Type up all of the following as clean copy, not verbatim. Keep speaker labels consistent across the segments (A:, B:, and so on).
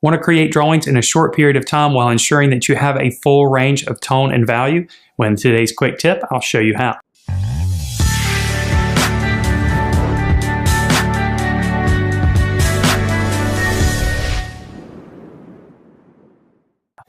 A: Want to create drawings in a short period of time while ensuring that you have a full range of tone and value? Well, in today's quick tip, I'll show you how.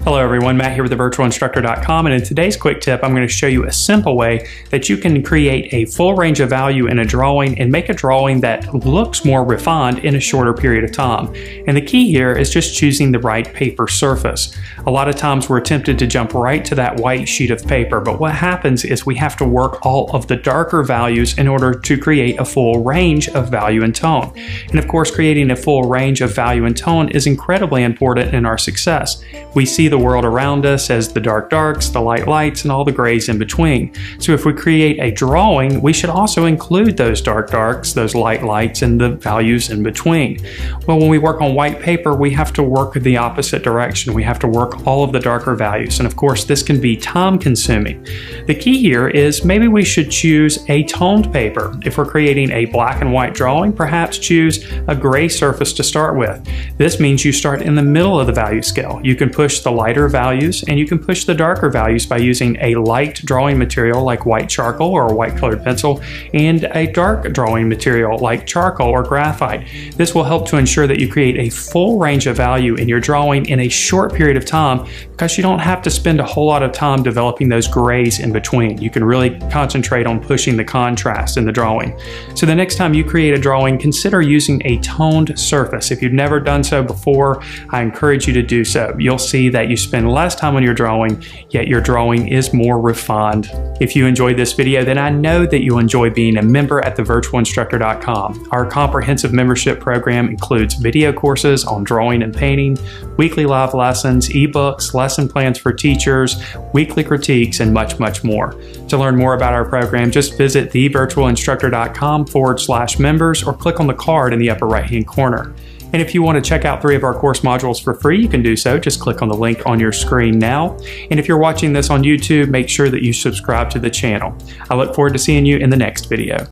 A: Hello everyone, Matt here with thevirtualinstructor.com, and in today's quick tip I'm going to show you a simple way that you can create a full range of value in a drawing and make a drawing that looks more refined in a shorter period of time. And the key here is just choosing the right paper surface. A lot of times we're tempted to jump right to that white sheet of paper, but what happens is we have to work all of the darker values in order to create a full range of value and tone. And of course, creating a full range of value and tone is incredibly important in our success. We see the world around us as the dark darks, the light lights, and all the grays in between. So if we create a drawing, we should also include those dark darks, those light lights, and the values in between. Well, when we work on white paper, we have to work the opposite direction. We have to work all of the darker values. And of course, this can be time consuming. The key here is maybe we should choose a toned paper. If we're creating a black and white drawing, perhaps choose a gray surface to start with. This means you start in the middle of the value scale. You can push the lighter values and you can push the darker values by using a light drawing material like white charcoal or a white colored pencil and a dark drawing material like charcoal or graphite. This will help to ensure that you create a full range of value in your drawing in a short period of time because you don't have to spend a whole lot of time developing those grays in between. You can really concentrate on pushing the contrast in the drawing. So the next time you create a drawing, consider using a toned surface. If you've never done so before, I encourage you to do so. You'll see that you spend less time on your drawing, yet your drawing is more refined. If you enjoyed this video, then I know that you'll enjoy being a member at thevirtualinstructor.com. Our comprehensive membership program includes video courses on drawing and painting, weekly live lessons, ebooks, lesson plans for teachers, weekly critiques, and much, much more. To learn more about our program, just visit thevirtualinstructor.com/members or click on the card in the upper right-hand corner. And if you want to check out 3 of our course modules for free, you can do so. Just click on the link on your screen now. And if you're watching this on YouTube, make sure that you subscribe to the channel. I look forward to seeing you in the next video.